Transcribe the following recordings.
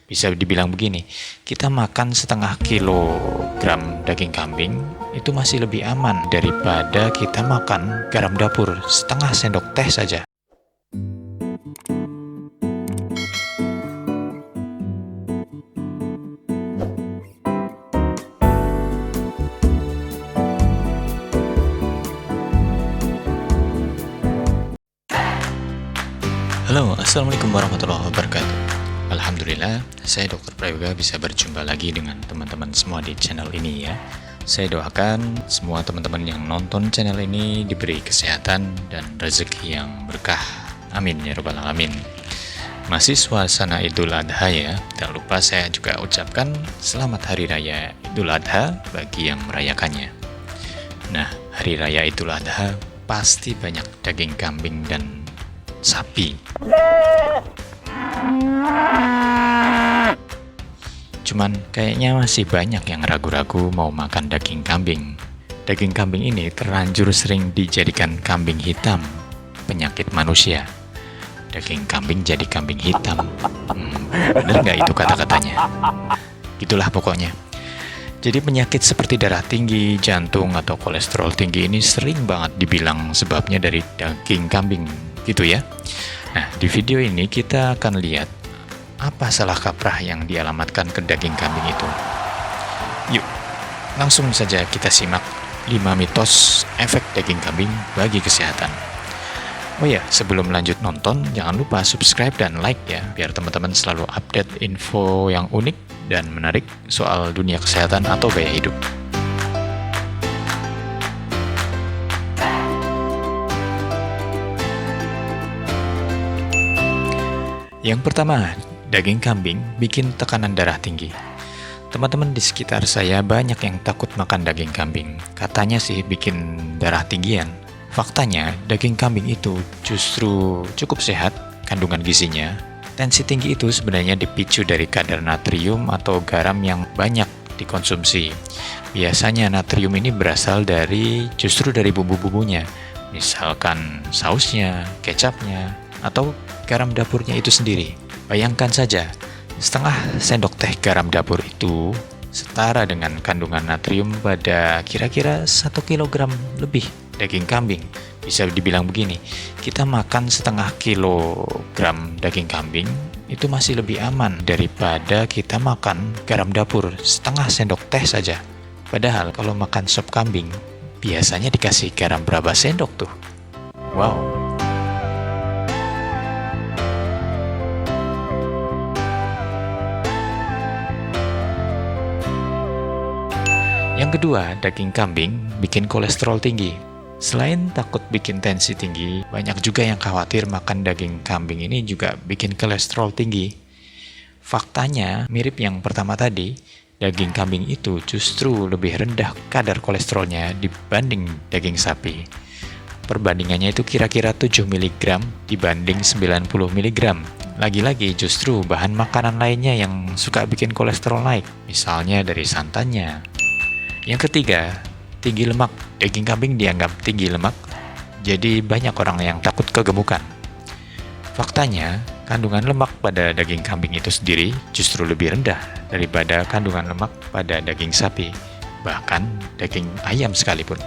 Bisa dibilang begini, kita makan setengah kilogram daging kambing itu masih lebih aman daripada kita makan garam dapur setengah sendok teh saja. Halo, assalamualaikum warahmatullahi wabarakatuh. Alhamdulillah, saya Dr. Prayoga bisa berjumpa lagi dengan teman-teman semua di channel ini ya. Saya doakan semua teman-teman yang nonton channel ini diberi kesehatan dan rezeki yang berkah. Amin ya rabbal alamin. Masih suasana Idul Adha ya. Tak lupa saya juga ucapkan selamat Hari Raya Idul Adha bagi yang merayakannya. Nah, Hari Raya Idul Adha pasti banyak daging kambing dan sapi. Cuman kayaknya masih banyak yang ragu-ragu mau makan daging kambing. Daging kambing ini terlanjur sering dijadikan kambing hitam, penyakit manusia. Daging kambing jadi kambing hitam. Bener nggak itu kata-katanya? Gitulah pokoknya. Jadi penyakit seperti darah tinggi, jantung, atau kolesterol tinggi ini sering banget dibilang sebabnya dari daging kambing, gitu ya. Nah, di video ini kita akan lihat apa salah kaprah yang dialamatkan ke daging kambing itu. Yuk, langsung saja kita simak 5 mitos efek daging kambing bagi kesehatan. Oh ya, sebelum lanjut nonton, jangan lupa subscribe dan like ya, biar teman-teman selalu update info yang unik dan menarik soal dunia kesehatan atau gaya hidup. Yang pertama, daging kambing bikin tekanan darah tinggi. Teman-teman di sekitar saya banyak yang takut makan daging kambing. Katanya sih bikin darah tinggian. Faktanya, daging kambing itu justru cukup sehat kandungan gizinya. Tensi tinggi itu sebenarnya dipicu dari kadar natrium atau garam yang banyak dikonsumsi. Biasanya natrium ini berasal justru dari bumbu-bumbunya. Misalkan sausnya, kecapnya, atau garam dapurnya itu sendiri. Bayangkan saja, setengah sendok teh garam dapur itu setara dengan kandungan natrium pada kira-kira 1 kilogram lebih daging kambing. Bisa dibilang begini, kita makan setengah kilogram daging kambing itu masih lebih aman daripada kita makan garam dapur setengah sendok teh saja. Padahal kalau makan sop kambing, biasanya dikasih garam berapa sendok tuh? Wow. Yang kedua, daging kambing bikin kolesterol tinggi. Selain takut bikin tensi tinggi, banyak juga yang khawatir makan daging kambing ini juga bikin kolesterol tinggi. Faktanya, mirip yang pertama tadi, daging kambing itu justru lebih rendah kadar kolesterolnya dibanding daging sapi. Perbandingannya itu kira-kira 7 mg dibanding 90 mg. Lagi-lagi justru bahan makanan lainnya yang suka bikin kolesterol naik, misalnya dari santannya. Yang ketiga, tinggi lemak. Daging kambing dianggap tinggi lemak, jadi banyak orang yang takut kegemukan. Faktanya, kandungan lemak pada daging kambing itu sendiri justru lebih rendah daripada kandungan lemak pada daging sapi, bahkan daging ayam sekalipun.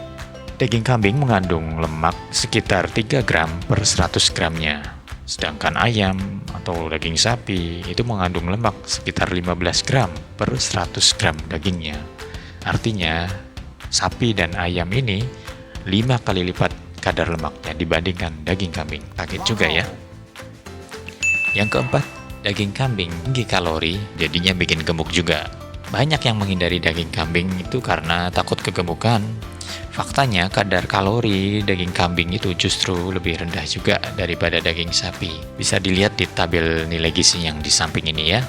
Daging kambing mengandung lemak sekitar 3 gram per 100 gramnya, sedangkan ayam atau daging sapi itu mengandung lemak sekitar 15 gram per 100 gram dagingnya. Artinya, sapi dan ayam ini 5 kali lipat kadar lemaknya dibandingkan daging kambing. Kaget juga ya. Yang keempat, daging kambing tinggi kalori, jadinya bikin gemuk juga. Banyak yang menghindari daging kambing itu karena takut kegemukan. Faktanya, kadar kalori daging kambing itu justru lebih rendah juga daripada daging sapi. Bisa dilihat di tabel nilai gizi yang di samping ini ya.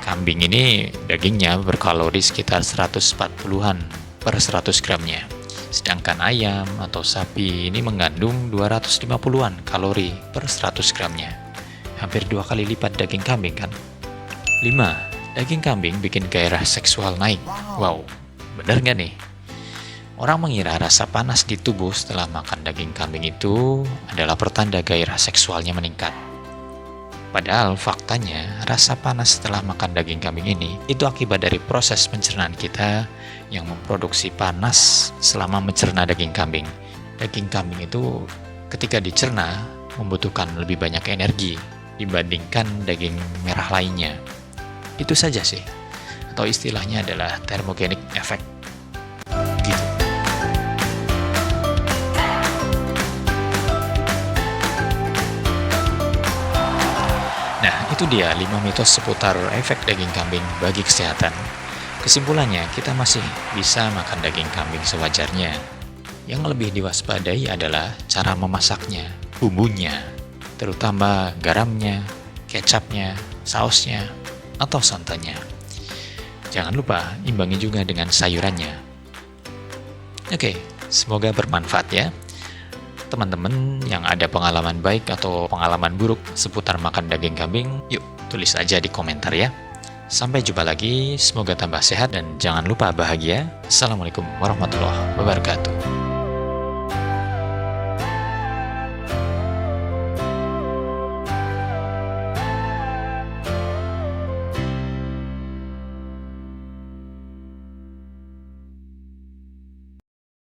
Kambing ini dagingnya berkalori sekitar 140-an per 100 gramnya. Sedangkan ayam atau sapi ini mengandung 250-an kalori per 100 gramnya. Hampir 2 kali lipat daging kambing kan? 5. Daging kambing bikin gairah seksual naik. Wow, bener nggak nih? Orang mengira rasa panas di tubuh setelah makan daging kambing itu adalah pertanda gairah seksualnya meningkat. Padahal faktanya, rasa panas setelah makan daging kambing ini itu akibat dari proses pencernaan kita yang memproduksi panas selama mencerna daging kambing. Daging kambing itu ketika dicerna membutuhkan lebih banyak energi dibandingkan daging merah lainnya. Itu saja sih. Atau istilahnya adalah thermogenic effect. Gitu. Nah, itu dia 5 mitos seputar efek daging kambing bagi kesehatan. Kesimpulannya, kita masih bisa makan daging kambing sewajarnya. Yang lebih diwaspadai adalah cara memasaknya, bumbunya, terutama garamnya, kecapnya, sausnya, atau santannya. Jangan lupa imbangi juga dengan sayurannya. Oke, semoga bermanfaat ya. Teman-teman yang ada pengalaman baik atau pengalaman buruk seputar makan daging kambing, yuk tulis aja di komentar ya. Sampai jumpa lagi, semoga tambah sehat dan jangan lupa bahagia. Assalamualaikum warahmatullahi wabarakatuh.